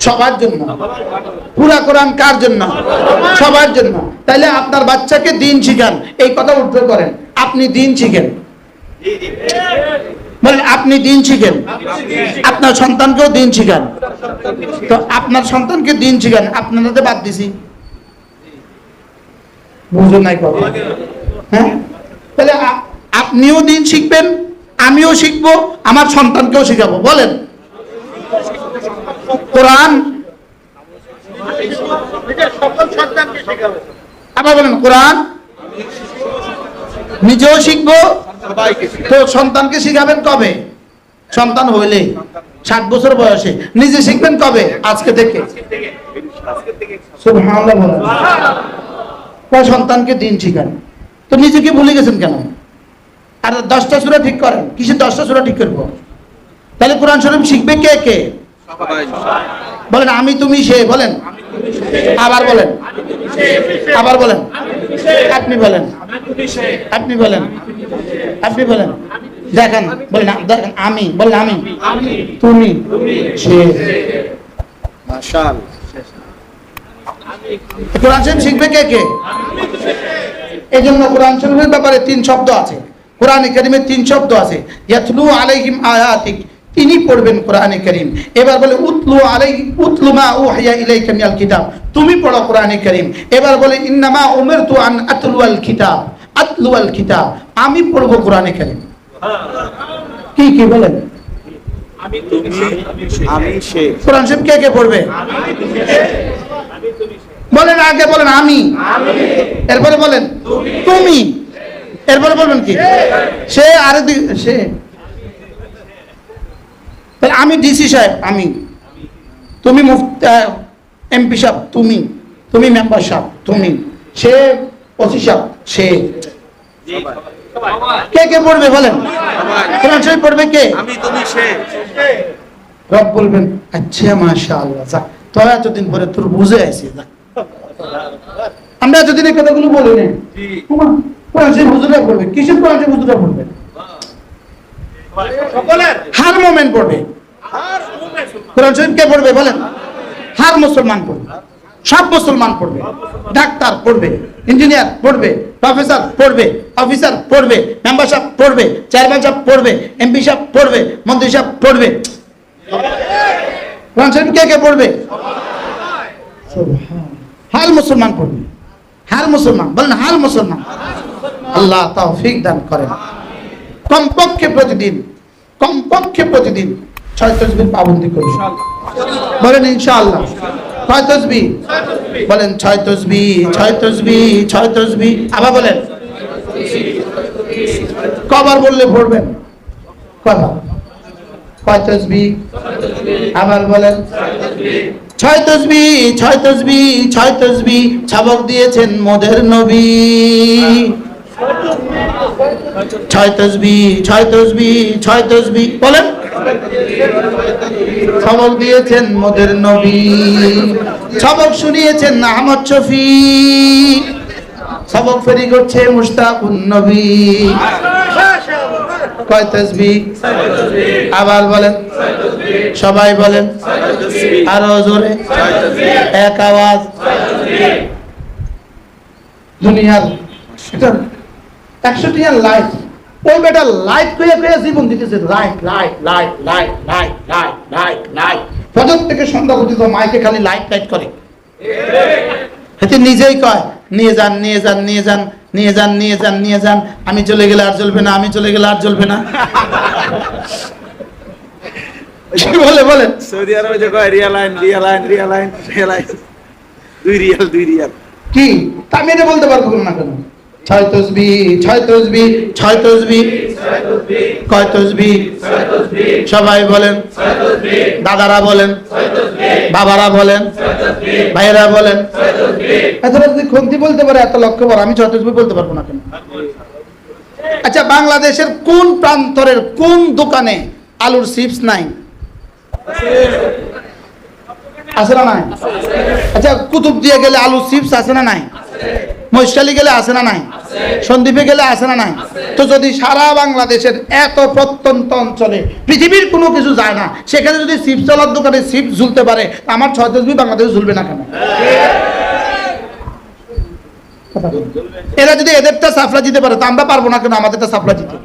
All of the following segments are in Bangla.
সবার জন্য। পুরা কোরআন কার জন্য? সবার জন্য। তাইলে আপনার বাচ্চাকে দিন শিখান, এই কথা উল্টো করেন, আপনি দিন শিখেন। বলেন আপনি দিন শিখেন, আপনার সন্তানকেও দিন শিখান। তো আপনার সন্তানকে দিন শিখান, আপনারা বাদ দিছি, বুঝুন নাই কথা? হ্যাঁ, তাহলে আপনিও দিন শিখবেন, আমিও শিখবো, আমার সন্তানকেও শিখাবো। বলেন কোরআন, আবার বলেন কোরআন নিজেও শিখবো, তো সন্তানকে শিখাবেন কবে? সন্তান হইলে 60 বছর বয়সে। নিজে শিখবেন কবে? আজকে থেকে। সুবহানাল্লাহ বলেন। সন্তানকে দিন শিখান। তো নিজেকে ভুলে গেছেন কেন? আর 10টা সূরা ঠিক করেন। কিসের 10টা সূরা ঠিক করবো? তাহলে কোরআন শরীফ শিখবে কে কে? বলেন আমি তুমি সে। বলেন আবার বলেন, আবার বলেন, আপনি বলেন, আপনি বলেন, আপনি বলেন, দেখেন, বলেন দেখেন, আমি বলেন, আমি তুমি সে। মাশাআল্লাহ। কোরআন শরীফ শিখবে কে কে? এই জন্য কোরআন শরীফের ব্যাপারে 3 শব্দ আছে। কোরআনে কারীমে 3 শব্দ আছে। ইয়াতলু আলাইহিম আয়াতিক, তিনি পড়বেন কোরআনে কারীম। এবার বলে উতলু আলাইহি উতলু মা উহিয়া ইলাইকা মিনাল কিতাব, তুমি পড়ো কোরআনে কারীম। এবার বলে ইন্নামা উমিরতু আন আতলুয়াল কিতাব, আতলুয়াল কিতাব, আমি পড়বো কোরআনে কারীম। কি কি বলেন? আমি তুমি আমি সে। কোরআন শরীফ কে কে পড়বে? বলেন আগে বলেন আমি, এরপরে বলেন তুমি, এরপরে বলবেন কি সে, আরে সে। তাহলে আমি ডিসি সাহেব আমি, তুমি এমপি সাহেব তুমি, তুমি মেম্বার সাহেব তুমি, সে ওসি সাহেব সে। কে কে পড়বে বলেন? কোরআন শরীফ পড়বে কে? আমি তুমি সে। রব বলবেন আচ্ছা মাশাআল্লাহ, যাক তো এতদিন পরে তোর বুঝে আইছে। আমরা এতদিন এই কথাগুলো বলি না। কোরআন শরীফ হুজুরা পড়বে। কিসের কোরআন শরীফ হুজুরা পড়বে? হার মোমেন্ট পড়বে। কোরআন শরীফ কে পড়বে বলেন? হার মুসলমান পড়বে, সব মুসলমান পড়বে। ডাক্তার পড়বে, ইঞ্জিনিয়ার পড়বে, প্রফেসর পড়বে, অফিসার পড়বে, মেম্বার সাহেব পড়বে, চেয়ারম্যান সাহেব পড়বে, এমপি সাহেব পড়বে, মন্ত্রী সাহেব পড়বে। কোরআন শরীফ কে কে পড়বে? হাল মুসলমান পড়বে, হাল মুসলমান। বলেন হাল মুসলমান। আল্লাহ তৌফিক দান করেন। কমপক্ষে প্রতিদিন, কমপক্ষে প্রতিদিন 6 তাসবিহ পাবন্দি করুন। বলেন ইনশাআল্লাহ। 6 তাসবিহ বলেন, 6 তাসবিহ, 6 তাসবিহ, 6 তাসবিহ। আবার বলেন, কবার বললে পড়বেন? কবার? 6 তাসবিহ। আবার বলেন 6 তাসবিহ, 6 তাসবিহ, 6 তাসবিহ। সবক দিয়েছেন মোদের নবী। 6 তাসবিহ, 6 তাসবিহ, 6 তাসবিহ। বলেন সবক দিয়েছেন মোদের নবী, সবক শুনিয়েছেন আহমদ শফি, সবক ফেরি করছে মুশতাকুন নবী। কয় তাসবিহ? আবার বলেন, সবাই বলেন, আরো জোরে, এক আওয়াজ। দুনিয়ার 100 টিয়ার লাইট, ওই বেটা লাইট কইয়া কইয়া জীবন দিতেছে। Light light light light light light light light, ফজর থেকে সন্ধ্যা পর্যন্ত মাইকে খালি লাইট লাইট করে। এতে নিজেই কয় নিয়ে যান, নিয়ে যান, নিয়ে যান, নিয়ে যান, নিয়ে যান, নিয়ে যান, আমি চলে গেলে আর জ্বলবে না, আমি চলে গেলে আর জ্বলবে না। কি বলে বলেন? সৌদি আরবে যে কয় realign realign realign realign, 2 Real 2 Real. কি তা আমি এটা বলতে পারবো না কেন? 6 তাসবিহ, 6 তাসবিহ, 6 তাসবিহ। কয় তাসবিহ? সবাই বলেন, দাদারা বলেন, বাবারা বলেন, ভাইয়েরা বলেন। এত যদি খুন্তি বলতে পারে এত লক্ষ্য বড়, আমি 6 তাসবিহ বলতে পারবো না কেন? আচ্ছা, বাংলাদেশের কোন প্রান্তরের কোন দোকানে আলুর চিপস নাই? আছে না নাই? আচ্ছা, কুতুব দিয়ে গেলে আলুর চিপস আছে না নাই? মহিষালী গেলে আছে না নাই? সন্দ্বীপে গেলে আছে না নাই? তো যদি সারা বাংলাদেশের এত প্রত্যন্ত অঞ্চলে পৃথিবীর কোনো কিছু যায় না, সেখানে যদি চিপস চলার দোকানে চিপস ঝুলতে পারে, আমার 6 তসবিহ বাংলাদেশে ঝুলবে না কেন? এরা যদি এদেরটা সাফলা দিতে পারে, তো আমরা পারবো না কেন আমাদেরটা সাফলা দিতে?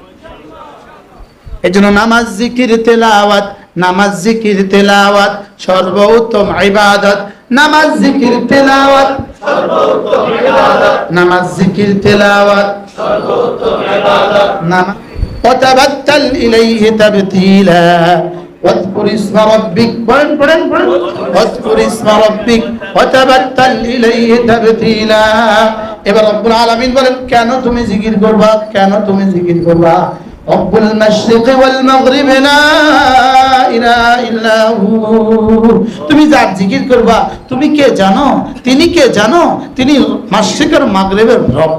এই জন্য নামাজ জিকির তেলাওয়াত, নামাজ জিকির তেলাওয়াত সর্বোত্তম ইবাদত। নামাজ জিকির তেলাওয়াত সর্বোত্তম ইবাদত, নামাজ জিকির তেলাওয়াত সর্বোত্তম ইবাদত। নামাজ ওয়াতাবাত্তাল ইলাইহি তাবতিলা واذكر اسم ربك واذكر اسم ربك وتبتل إليه تبتيلا। এবার রব্বুল আলামিন বলেন, কেন তুমি জিকির করবা, কেন তুমি জিকির করবা? রব্বুল মাশরিক ওয়াল মাগরিব লা ইলাহা ইল্লা হু। তুমি যার জিকির করবা, তুমি কে জানো? তিনি কে জানো? তিনি মাশরিক আর মাগরিবের রব।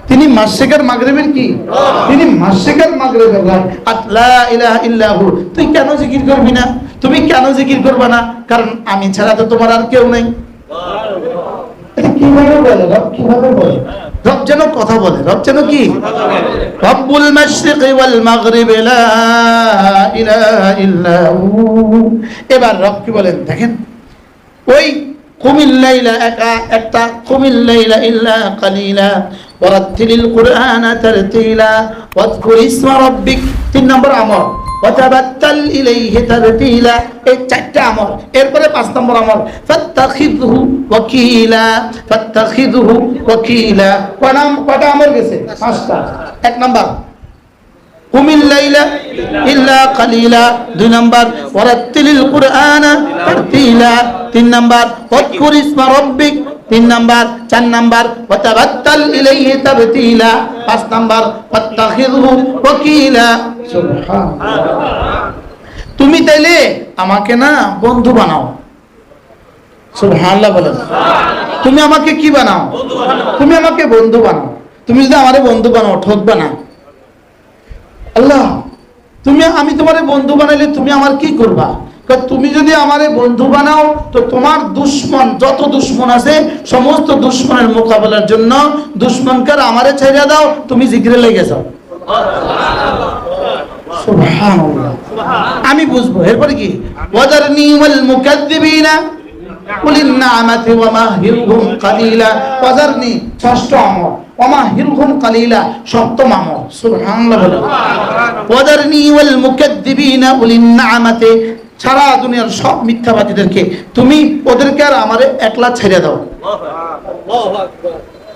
তিনি মাশরিক আর মাগরিবের কি? তিনি মাশরিক আর মাগরিবের রব। লা ইলাহা ইল্লা হু। তুই কেন জিকির করবি না? তুমি কেন জিকির করবা না? কারণ আমি ছাড়া তো তোমার আর কেউ নেই। এটা কিভাবে বলে রব? কিভাবে বলে রব? যেন কথা বলে। রব যেন কি? রব্বুল মাশরিক ওয়াল মাগরিব লা ইলাহা ইল্লা হু। এবার রব কি বলেন দেখেন, ওই কুমিল লাইলা একটা কুমিল লাইলা ইল্লা কালিলা ওয়ারাত্তিলিল কুরআনা তারতিলা ওয়াজকুর ইসমা রাব্বিক। 3 নম্বর আমর ওয়াতাবাত্তাল ইলাইহি তাবতিলা। এই 4টা আমর। এরপরে 5 নম্বর আমর ফাত্তাখিযহু ওয়াকিলা, ফাত্তাখিযহু ওয়াকিলা। কয়টা আমর গেছে? 5টা। 1 নম্বর কুমিল লাইলা ইল্লা কালিলা, 2 নম্বর ওয়ারাত্তিলিল কুরআনা তারতিলা, 3 নম্বর ওয়াজকুর ইসমা রাব্বিক, 3 নম্বর, 4 নম্বর ওয়াতাবাত্তাল ইলাইহি তাবতিলা, 5 নম্বর ফাত্তাখিযহু ওয়াকিলা। সুবহানাল্লাহ। তুমি তাইলে আমাকে না বন্ধু বানাও। সুবহানাল্লাহ বলেন। তুমি আমাকে কি বানাও? তুমি আমাকে বন্ধু বানাও। তুমি যদি আমারে বন্ধু বানাও, ঠকবে না। আল্লাহ, আমি তোমারে বন্ধু বানাইলে তুমি আমার কি করবা? তুমি যদি আমারে বন্ধু বানাও, তো তোমার দুশ্মন যত দুশ্মন আছে সমস্ত দুশ্মনের মোকাবেলার জন্য দুশ্মনকে আমারে ছেড়ে দাও, তুমি জিকিরে লেগে যাও। সুবহানাল্লাহ। আমি বুঝবো। এরপরে কি? ওয়াদারনি ওয়াল মুকাদ্দিবিনা কুলিন নামাতি ওয়া মাহিরহুম কালিলা। ওয়াদারনি 6ষ্ঠ আমর, ওয়া মাহিরহুম কালিলা 7ম আমর। সুবহানাল্লাহ বলেন। ওয়াদারনি ওয়াল মুকাদ্দিবিনা কুলিন নামাতি, সারা দুনিয়ার সব মিথ্যাবাদীদেরকে তুমি ওদেরকে আর আমারে একলা ছেড়ে দাও।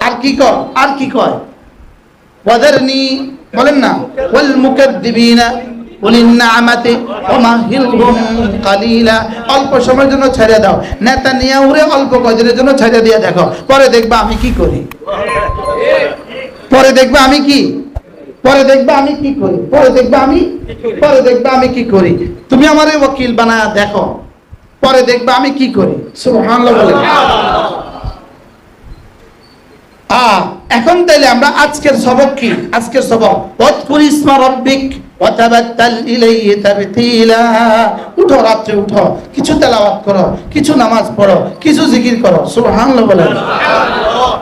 আর কি কয়? আর কি কয়? ওয়াদারনি বলেন না, ওয়াল মুকাদ্দিবিনা কুলিন নামাতি ওয়া মাহিরহুম কালিলা। অল্প সময়ের জন্য ছেড়ে দাও। নেতানিয়াহুরে অল্প কদিনের জন্য ছেড়ে দিয়ে দেখো, পরে দেখবা আমি কি করি। পরে দেখবা আমি কি, পরে দেখবা আমি কি করি, পরে দেখবা আমি কি করি। তুমি আমারে ওয়াকিল বানায়া দেখো, পরে দেখবা আমি কি করি। সুবহানাল্লাহ বলেন। এখন তাইলে আমরা আজকের সবক কি? আজকের সবক ওয়াজকুর ইসমা রাব্বিক ওয়াতাবাত্তাল ইলাইহি তাবতিলা। উঠো, রাত্রে উঠো, কিছু তেলাওয়াত করো, কিছু নামাজ পড়ো, কিছু জিকির করো। সুবহানাল্লাহ বলেন।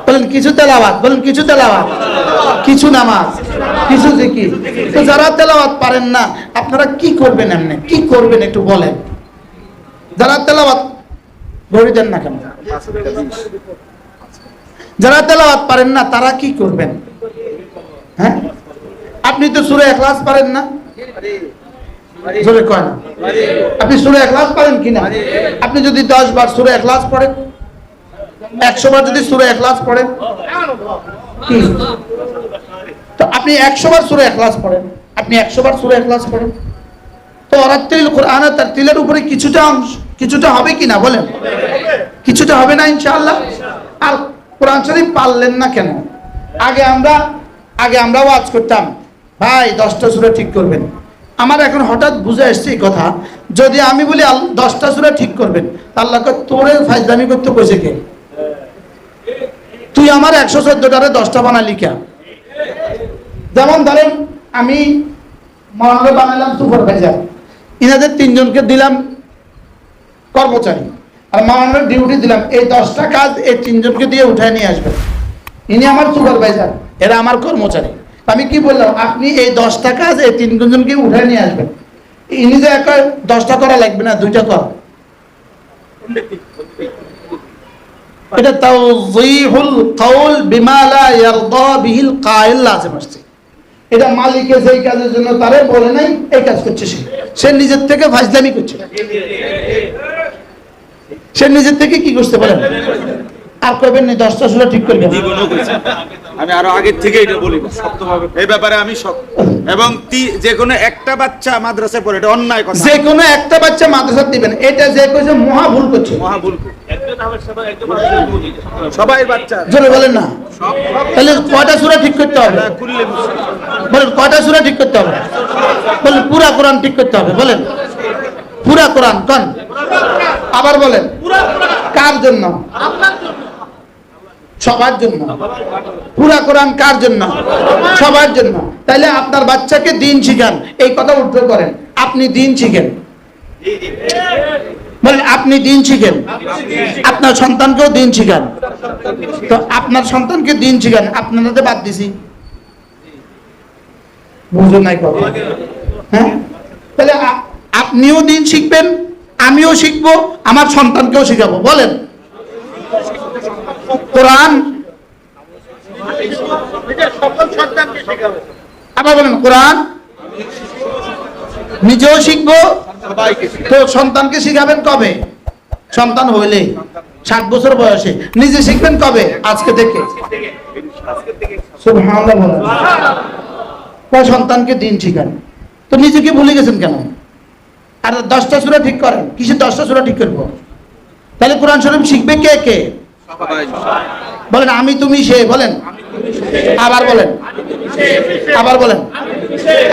বলেন কিছু তেলাওয়াত, বলেন কিছু তেলাওয়াত, কিছু নামাজ, কিছু জিকির। তো যারা তেলাওয়াত পারেন না, আপনারা কি করবেন? এমনি কি করবেন একটু বলেন। যারা তেলাওয়াত বলে দেন না কেন? যারা তেলাওয়াত পারেন না তারা কি করবেন? হ্যাঁ, আপনি তো সূরা ইখলাস পারেন না? জোরে কয় না। আপনি সূরা ইখলাস পারেন কিনা? আপনি যদি 10 বার সূরা ইখলাস পড়েন, 100 বার যদি সূরা ইখলাস পড়েন, কি তো আপনি 100 বার সূরা ইখলাস পড়েন, আপনি 100 বার সূরা ইখলাস পড়েন, তো ওয়ারাত্তিল কুরআনা তারতিলের উপরে কিছুটা হবে কিনা বলেন? কিছুটা হবে না ইনশাআল্লাহ। আর কোরআন শরীফ পারলেন না কেন? আগে আমরা ওয়াজ করতাম, ভাই 10টা সূরা ঠিক করবেন। আমার এখন হঠাৎ বুঝে আসছে এই কথা, যদি আমি বলি 10টা সূরা ঠিক করবেন, আল্লাহ কয় তোরে ফাজলামি করতে কইছে কে? তুই আমার 114টারে 10টা বানালি কেন? যেমন ধরেন আমি মাওলানা বানালাম সুপারভাইজার, ইনাদের 3 জনকে দিলাম কর্মচারী, আর মাওলানার ডিউটি দিলাম এই 10টা কাজ এই 3 জনকে দিয়ে উঠায় নিয়ে আসবেন। ইনি আমার সুপারভাইজার, এরা আমার কর্মচারী। আমি কি বললাম, আপনি এই 10টা কাজ এই 3 জনকে উঠে নিয়ে আসবেন। ইনি যে একা 10টা করা লাগবে না, 2টা কর। এটা তাওযীহুল কাউল বিমা লা ইয়ারদা বিহিল কাইল লাজিম আসছে। এটা মালিকে যেই কাজের জন্য তারে বলে নাই, এই কাজ করছে সে নিজের থেকে ফাজলামি করছে। সে নিজের থেকে কি করতে পারে আর কইবেন না 10টা সুরা ঠিক করবেন। জীবনও কইছে। আমি আরো আগের থেকে এটা বলি শক্তভাবে এই ব্যাপারে আমি এবং যে কোনো একটা বাচ্চা মাদ্রাসায় পড়ে, এটা অন্যায় কথা। যে কোনো একটা বাচ্চা মাদ্রাসা দিবেন, এটা যে কইছে মহা ভুল করছে, মহা ভুল। সবাই বাচ্চা জোরে বলেন না। তাহলে কয়টা সূরা ঠিক করতে হবে? বলেন কয়টা সূরা ঠিক করতে হবে? বলেন পুরা কোরআন ঠিক করতে হবে। বলেন পুরা কোরআন কোন? আবার বলেন কার জন্য? সবার জন্য। পুরা কোরআন কার জন্য? সবার জন্য। তাইলে আপনার বাচ্চাকে দিন শিখান, এই কথা উল্টো করেন। আপনি দিন শিখেন, বলেন আপনি দিন শিখেন, আপনার সন্তানকেও দিন শিখান। তো আপনার সন্তানকে দিন শিখান, আপনাদের বাদ দিছি, বুঝো নাই কথা? হ্যাঁ, তাহলে আপনিও দিন শিখবেন, আমিও শিখবো, আমার সন্তানকেও শিখাবো। বলেন কোরআন, আবার বলেন কোরআন নিজেও শিখবো, তো সন্তানকে শিখাবেন কবে? সন্তান হইলে 60 বছর বয়সে। নিজে শিখবেন কবে? আজকে থেকে। সুবহানাল্লাহ বলেন। তাই সন্তানকে দিন শিখান। তো নিজেকে ভুলে গেছেন কেন? আর 10টা সূরা ঠিক করেন। কিসের 10টা সূরা ঠিক করবো? তাহলে কোরআন শরীফ শিখবে কে কে? বলেন আমি তুমি সে। বলেন আবার বলেন, আবার বলেন,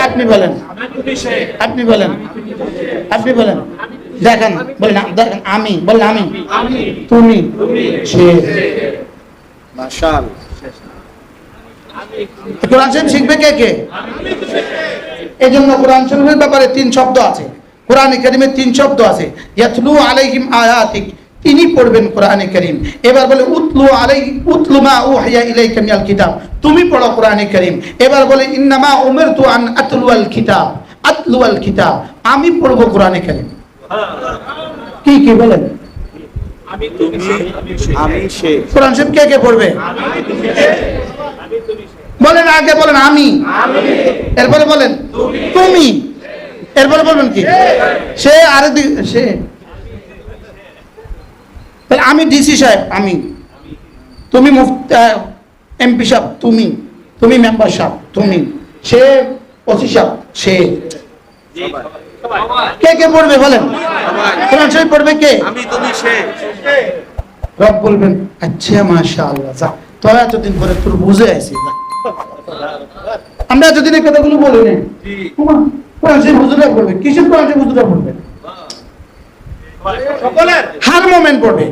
আপনি বলেন, আপনি বলেন, আপনি বলেন, দেখেন, বলেন দেখেন, আমি বলেন, আমি তুমি সে। মাশাআল্লাহ। কোরআন শরীফ শিখবে কে কে? এই জন্য কোরআন শরীফের ব্যাপারে 3 শব্দ আছে। কোরআনে কারীমে 3 শব্দ আছে। ইয়াতলু আলাইহিম আয়াতিক, তিনি পড়বেন কোরআনে কারীম। এবার বলে উতলু আলাইহি উতলু মা উহিয়া ইলাইকা মিনাল কিতাব, তুমি পড়ো কোরআনে কারীম। এবার বলে ইন্নামা উমিরতু আন আতলুয়াল কিতাব, আতলুয়াল কিতাব, আমি পড়বো কোরআনে কারীম। কি কি বলেন? আমি তুমি আমি সে। কোরআন শরীফ কে কে পড়বে? বলেন আগে বলেন আমি, এরপরে বলেন তুমি, এরপরে বলবেন কি সে, আরে সে। তাহলে আমি ডিসি সাহেব আমি, তুমি এমপি সাহেব তুমি, তুমি মেম্বার সাহেব তুমি, সে ওসি সাহেব সে। কে কে পড়বে বলেন? কোরআন শরীফ পড়বে কে? আমি তুমি সে। রব বলবেন আচ্ছা মাশাআল্লাহ, যা তো এতদিন পরে তোর বুঝে আইছি। আমরা এতদিন এই কথাগুলো বলি না। কোরআন শরীফ হুজুররা পড়বে। কিসের কোরআন শরীফ হুজুররা পড়বে? হার মোমেন্ট পড়বে।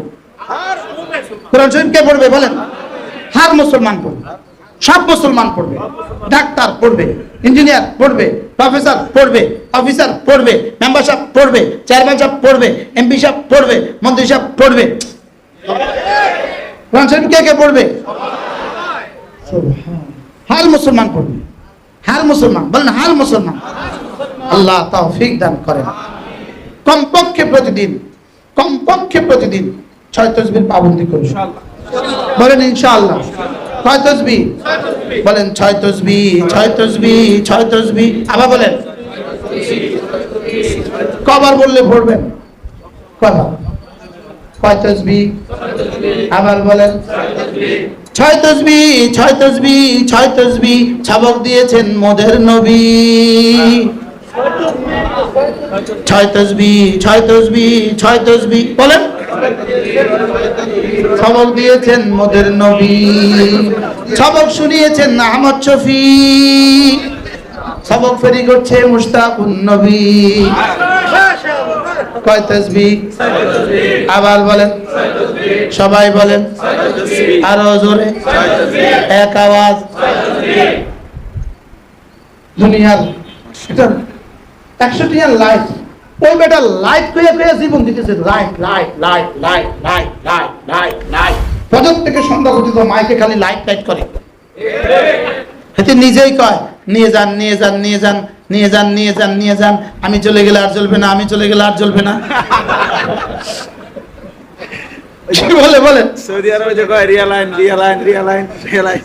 কোরআন শরীফ কে পড়বে বলেন? হার মুসলমান পড়বে, সব মুসলমান পড়বে। ডাক্তার পড়বে, ইঞ্জিনিয়ার পড়বে, প্রফেসর পড়বে, অফিসার পড়বে, মেম্বার সাহেব পড়বে, চেয়ারম্যান সাহেব পড়বে, এমপি সাহেব পড়বে, মন্ত্রী সাহেব পড়বে। কোরআন শরীফ কে কে পড়বে? হার মুসলমান পড়বে, হার মুসলমান বলেন, হার মুসলমান। আল্লাহ তৌফিক দান করেন। কমপক্ষে প্রতিদিন 6 তাসবিহ পাবন্দি করুন বলেন ইনশাআল্লাহ। 6 তাসবিহ বলেন, 6 তাসবিহ, 6 তাসবিহ, 6 তাসবিহ। আবার বলেন কবার বললে পড়বেন? কবার? 6 তাসবিহ। আবার বলেন 6 তাসবিহ, 6 তাসবিহ, 6 তাসবিহ। সবক দিয়েছেন মোদের নবী। 6 তাসবিহ, 6 তাসবিহ, 6 তাসবিহ। বলেন সবক দিয়েছেন মোদের নবী, সবক শুনিয়েছেন আহমদ শফি, সবক ফেরি করছে মুশতাকুন নবী। কয় তাসবিহ? আবার বলেন, সবাই বলেন আরো জোরে, এক আওয়াজ। দুনিয়ার এটা 100 টিয়ার লাইট, ওই বেটা লাইট কইয়া কইয়া জীবন দিতেছে। Light light light light light light light light, ফজর থেকে সন্ধ্যা পর্যন্ত মাইকে খালি লাইট লাইট করে। এতে নিজেই কয় নিয়ে যান নিয়ে যান নিয়ে যান নিয়ে যান নিয়ে যান নিয়ে যান, আমি চলে গেলে আর চলবে না, আমি চলে গেলে আর চলবে না। কি বলে বলেন? সৌদি আরবে যে কয় realign realign realign realign,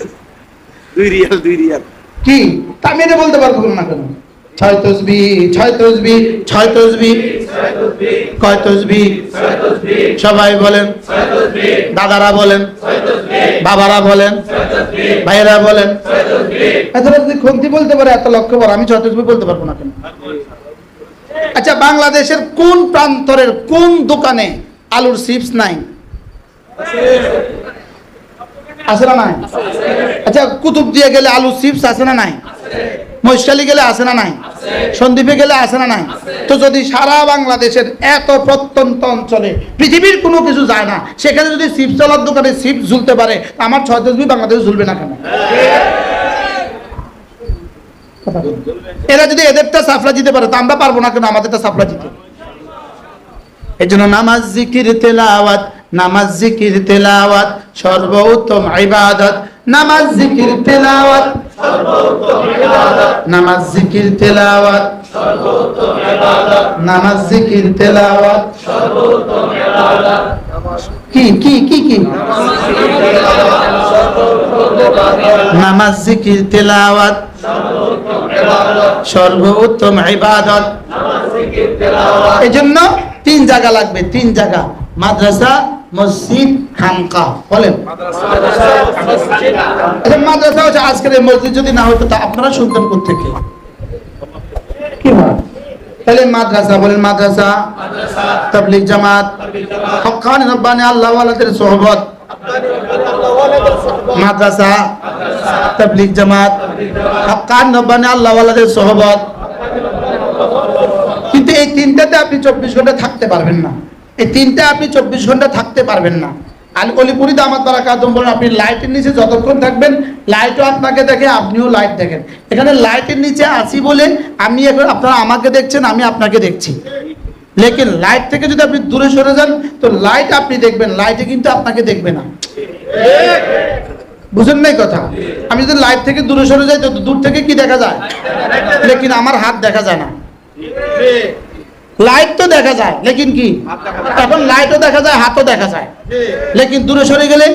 2 Real 2 Real. কি তা আমি এটা বলতে পারবো না কেন? 6 তসবিহ 6 তসবিহ 6 তসবিহ, কয় তসবিহ? সবাই বলেন, দাদারা বলেন, বাবারা বলেন, ভাইয়েরা বলেন। এত যদি খুন্তি বলতে পারে এত লক্ষ্য বড়, আমি 6 তসবিহ বলতে পারবো না কেন? আচ্ছা, বাংলাদেশের কোন প্রান্তরের কোন দোকানে আলুর চিপস নাই? আছে না নাই? আচ্ছা, কুতুব দিয়ে গেলে আলুর চিপস আছে না নাই? মহেশখালী গেলে আছে না নাই? সন্দ্বীপে গেলে আছে না নাই? তো যদি সারা বাংলাদেশের এত প্রত্যন্ত অঞ্চলে পৃথিবীর কোনো কিছু যায় না, সেখানে যদি চিপস চলার দোকানে চিপস ঝুলতে পারে, আমার 6 তসবিহ বাংলাদেশে ঝুলবে না কেন? এরা যদি এদেরটা সাফলা দিতে পারে, তা আমরা পারবো না কেন আমাদেরটা সাফলা দিতে? এই জন্য নামাজ জিকির তেলাওয়াত, নামাজ জিকির তেলাওয়াত সর্বোত্তম ইবাদত। নামাজ জিকির তেলাওয়াত সর্বোত্তম ইবাদত, নামাজ জিকির তেলাওয়াত সর্বোত্তম ইবাদত, নামাজ জিকির তেলাওয়াত সর্বোত্তম ইবাদত। কি কি কি কি? নামাজ জিকির তেলাওয়াত সর্বোত্তম ইবাদত, সর্বোত্তম ইবাদত। এজন্য 3 জায়গা লাগবে, 3 জায়গা: মাদ্রাসা, মসজিদ, খানকা। বলেন মাদ্রাসা হচ্ছে আজকের এই মসজিদ যদি না হতো তা আপনারা শুনতেন কোত্থেকে? কি বলেন? তাহলে মাদ্রাসা, বলেন মাদ্রাসা, তাবলীগ জামাত, হক্কানি রব্বানি আল্লাহ ওয়ালাদের সোহবত। মাদ্রাসা, তাবলীগ জামাত, হক্কানি রব্বানি আল্লাহ ওয়ালাদের সোহবত। কিন্তু এই 3টাতে আপনি 24 ঘন্টা থাকতে পারবেন না। এই 3টা আপনি 24 ঘন্টা থাকতে পারবেন না। অলিপুরি দামাত বারাকাতুম বলেন, আপনি লাইটের নিচে যতক্ষণ থাকবেন লাইটও আপনাকে দেখে, আপনিও লাইট দেখেন। এখানে লাইটের নিচে আছি বলে আমি এখন, আপনারা আমাকে দেখছেন, আমি আপনাকে দেখছি। লেকিন লাইট থেকে যদি আপনি দূরে সরে যান তো লাইট আপনি দেখবেন, লাইটে কিন্তু আপনাকে দেখবে না। বুঝেন নাই কথা? আমি যদি লাইট থেকে দূরে সরে যাই তো দূর থেকে কি দেখা যায়? লেকিন আমার হাত দেখা যায় না। লাইট তো দেখা যায়, লেকিন কি এখন লাইটও দেখা যায়, হাতও দেখা যায়, লেকিন দূরে সরে গেলে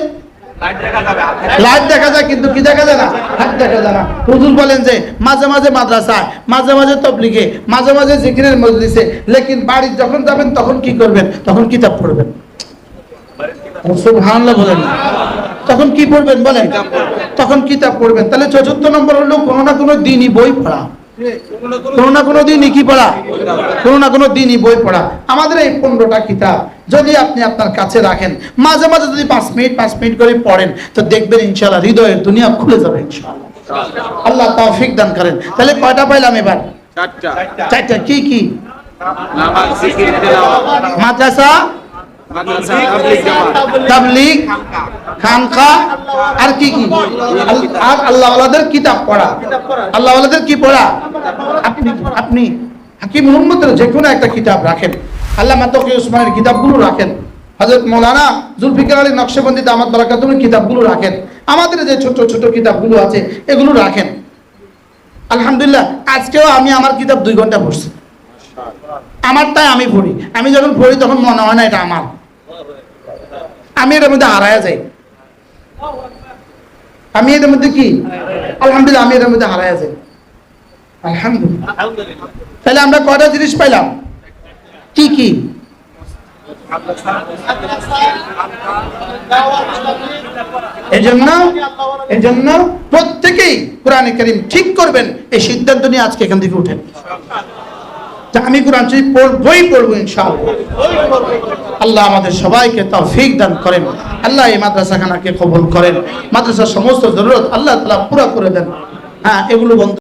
লাইট দেখা যায় কিন্তু কি দেখা যায় না? হাত দেখা যায় না। হুজুর বলেন যে মাঝে মাঝে মাদ্রাসায়, মাঝে মাঝে তাবলীগে, মাঝে মাঝে জিকিরের মজলিসে, লেকিন বাড়ি যখন যাবেন তখন কি করবেন? তখন কিতাব পড়বেন। সুবহানাল্লাহ বলেন। তখন কি পড়বেন বলেন? তখন কিতাব পড়বেন। তাহলে ৪৪ নম্বর হলো কোনো না কোনো দিনই বই পড়া, কোনো না কোনো দিনই কি পড়া, কোনো না কোনো দিনই বই পড়া। আমাদের এই 15টা কিতাব যদি আপনি আপনার কাছে রাখেন, মাঝে মাঝে যদি 5 মিনিট করে পড়েন, তো দেখবেন ইনশাআল্লাহ হৃদয়ের দুনিয়া খুলে যাবে ইনশাআল্লাহ। আল্লাহ তৌফিক দান করেন। তাহলে কয়টা পাইলাম এবার? 4টা। কি কি? নামাজ, জিকির, তেলাওয়াত, মাদ্রাসা, তাবলীগ, খানকা, আর কি কি? আর আল্লাহ ওয়ালাদের কিতাব পড়া। আল্লাহ ওয়ালাদের কি পড়া? আপনি হাকিম মুহাম্মদের যে কোনো একটা কিতাব রাখেন, আল্লামা তকি উসমানের কিতাবগুলো রাখেন, হযরত মাওলানা জুলফিকার আলী নকশবন্দি দামাত বারাকাতুহুর কিতাবগুলো রাখেন, আমাদের যে ছোট ছোট কিতাবগুলো আছে এগুলো রাখেন। আলহামদুলিল্লাহ, আজকেও আমি আমার কিতাব 2 ঘন্টা পড়ছি। আমারটাই আমি পড়ি। আমি যখন পড়ি তখন মনে হয় না এটা আমার, আমি এটার মধ্যে হারায়া যাই। আমি এটার মধ্যে কি? আলহামদুলিল্লাহ, আমি এটার মধ্যে হারায়া যাই। আলহামদুলিল্লাহ। তাহলে আমরা কয়টা জিনিস পাইলাম? কি কি? এজন্য প্রত্যেকেই কোরআনে কারীম ঠিক করবেন, এই সিদ্ধান্ত নিয়ে আজকে এখান থেকে উঠেন। আমি কোরআন শরীফ পড়বো ইনশাআল্লাহ। আল্লাহ আমাদের সবাইকে তৌফিক দান করেন। আল্লাহ এই মাদ্রাসাখানাকে কবুল করেন। মাদ্রাসার সমস্ত জরুরত আল্লাহ তাআলা পুরা করে দেন। হ্যাঁ, এগুলো বন্ধ